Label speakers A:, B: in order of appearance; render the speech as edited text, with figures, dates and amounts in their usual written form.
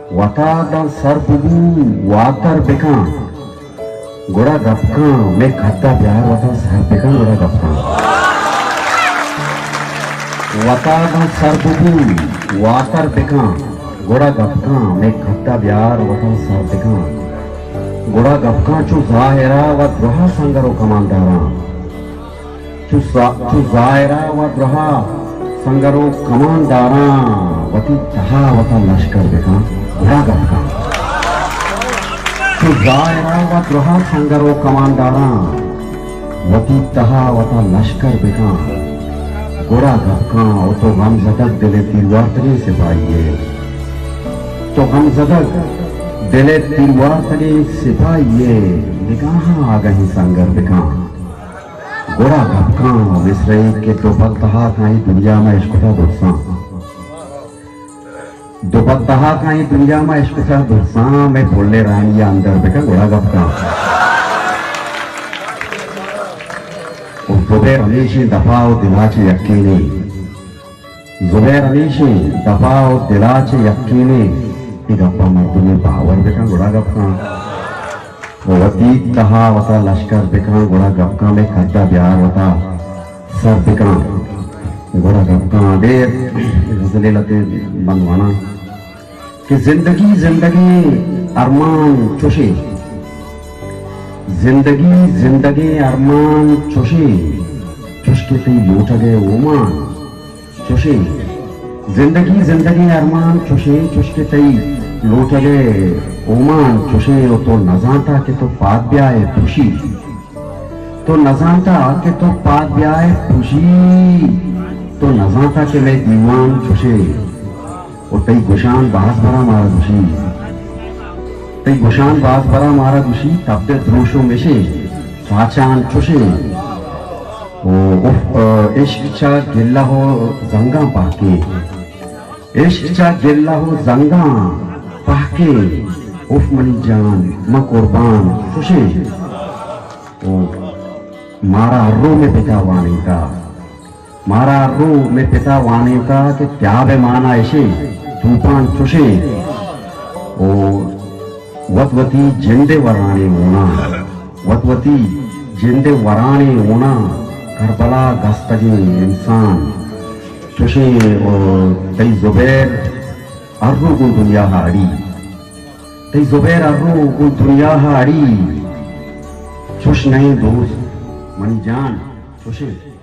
A: Watadan sarbugu watar bekan gora gapkan me khadda pyar wata sar bekan gora gapkan Watadan sarbugu watar bekan gora gapkan me khadda pyar wata sar bekan gora gapkan chu zahira wa droha sangaro kamandara chu zahira wa droha sangaro kamandara wati taha wata lashkar bekan gora gapkan chu zahira wa droha sangaro kamandara wati taha wata lashkar bekan gora gapkan to gam zadak dile tirwar tare sipahiye to gam zadak dile tirwar tare sipahiye nigaha agahi sangar bekan gora gapkan misrai ke to baltaha kai dunya mein ishqa dursa दोपत्तहा कहीं दुनिया में इश्क सा दुर्सा मैं बोलने रानी अंदर बेटा गोड़ा गपका जुबैर अनीशी दफाओ दिलाचे यकीनी जुबैर अनीशी दफाओ दिलाचे यकीनी ये गप्पा मर्दुने बावर बेटा गोड़ा गपका वती तहा वता लश्कर बेका गोड़ा गपका में खड्डा ब्यार वता सर बेका गोड़ा गपका देर गजले लते बनवाना कि जिंदगी जिंदगी अरमान चुशे जिंदगी जिंदगी अरमान चुशे चुशके तई लौट गए ओमान चुशे जिंदगी जिंदगी अरमान चुशे चुशके तई लौट गए ओमान चुशे तो नजाता के तो पाद ब्याए खुशी तो नजाता के तो पाद ब्याए खुशी तो नजाता के मैं दीवान चुशे और तई गुशान बास भरा मारा दुशी तई गुशान बास भरा मारा दुशी तब ते द्रोशो में से स्वाचान चुशे ओ इश्क चा गिल्ला हो जंगा पाके इश्क चा गिल्ला हो जंगा पाके उफ मनी जान म कुर्बान चुशे ओ मारा रो में पिता वाणी का मारा रो में पिता वाणी का कि क्या बेमाना ऐसे तूफान चुशे ओ वतवती जिंदे वराने होना वतवती जिंदे वराने होना करबला गस्तगी इंसान चुशे ओ तई जुबैर अर्रू को दुनिया हाड़ी तई जुबैर अर्रू को दुनिया हाड़ी चुश नहीं दोस्त मनी जान चुशे